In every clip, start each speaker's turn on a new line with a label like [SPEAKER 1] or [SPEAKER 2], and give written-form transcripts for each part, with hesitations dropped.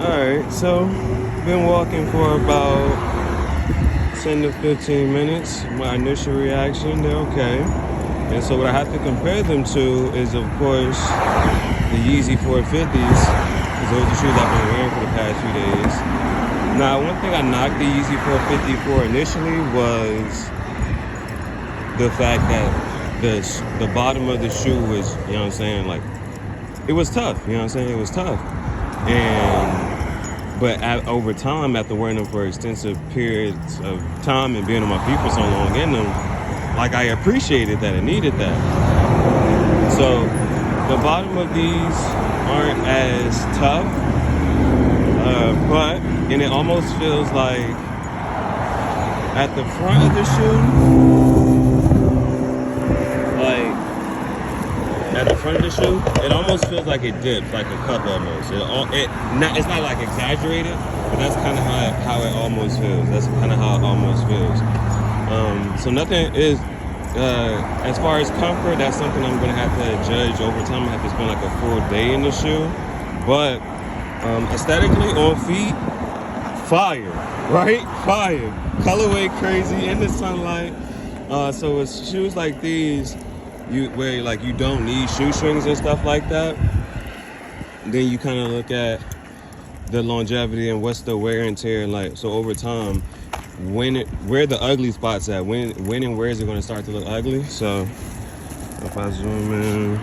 [SPEAKER 1] Alright, so been walking for about 10 to 15 minutes. My initial reaction, they're okay. And so what I have to compare them to is, of course, the Yeezy 450s, because those are the shoes I've been wearing for the past few days. Now, one thing I knocked the Yeezy 450 for initially was the fact that the bottom of the shoe was, you know what I'm saying, like, it was tough, you know what I'm saying? It was tough. But over time, after wearing them for extensive periods of time and being on my feet for so long in them, like, I appreciated that. I needed that. So the bottom of these aren't as tough, and it almost feels like at the front of the shoe, like at the front of the shoe, it almost feels like it dips, like a cup almost. It's not like exaggerated, but that's kind of how it almost feels. That's kind of how it almost feels. So nothing is, as far as comfort, that's something I'm gonna have to judge over time. I have to spend like a full day in the shoe. But aesthetically, on feet, fire, right? Fire. Colorway crazy, in the sunlight. So it's shoes like these, where like you don't need shoestrings and stuff like that, then you kind of look at the longevity and what's the wear and tear like. So over time, where the ugly spots at, when and where is it going to start to look ugly? So if I zoom in,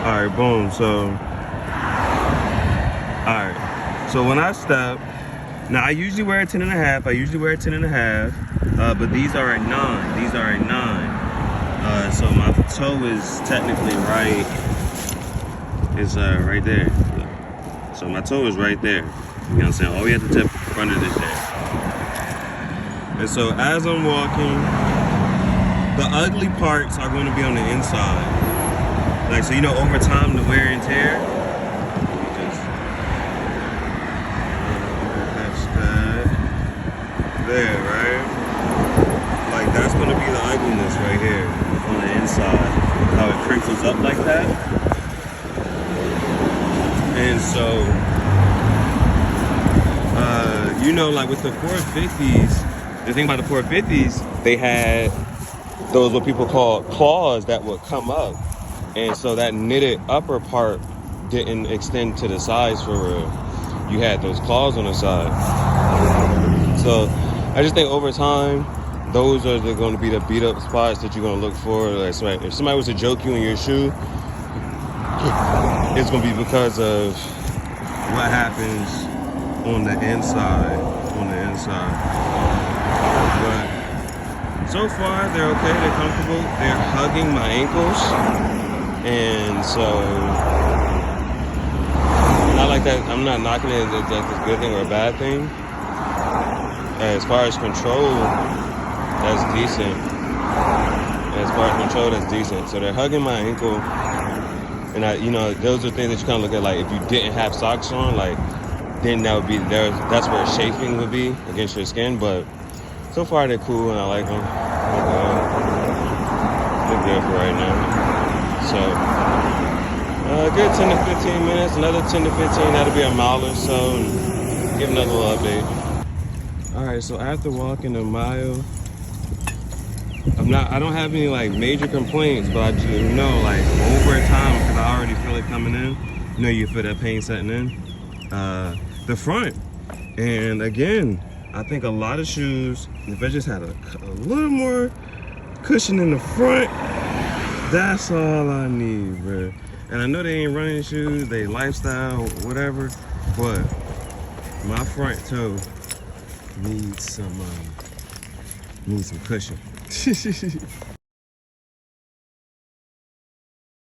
[SPEAKER 1] all right, boom. So all right, so when I step, now I usually wear a 10 and a half. But these are a 9. These are a 9. So my toe is technically right. It's right there. So my toe is right there. You know what I'm saying? All we have to tip the front of this there. And so as I'm walking, the ugly parts are going to be on the inside. Like, so you know, over time, the wear and tear. There, right? Like, that's going to be the ugliness right here on the inside, how it crinkles up like that. And so you know, like with the 450s, the thing about the 450s, they had those what people call claws that would come up, and so that knitted upper part didn't extend to the sides for real. You had those claws on the side. So I just think over time, those are going to be the beat up spots that you're going to look for. Like, if somebody was to joke you in your shoe, it's going to be because of what happens on the inside. But so far, they're okay. They're comfortable. They're hugging my ankles. And so, not like that. I'm not knocking it as a good thing or a bad thing. As far as control, that's decent. So they're hugging my ankle, and you know, those are things that you kind of look at. Like, if you didn't have socks on, like, then that would be there. That's where chafing would be against your skin. But so far, they're cool, and I like them. They're good for right now. So, good 10 to 15 minutes. Another 10 to 15. That'll be a mile or so, and give another little update. All right, so after walking a mile, I don't have any like major complaints, but I do know, like, over time, because I already feel it coming in, you know, you feel that pain setting in, the front. And again, I think a lot of shoes, if I just had a little more cushion in the front, that's all I need, bro. And I know they ain't running shoes, they lifestyle, whatever, but my front toe needs some cushion.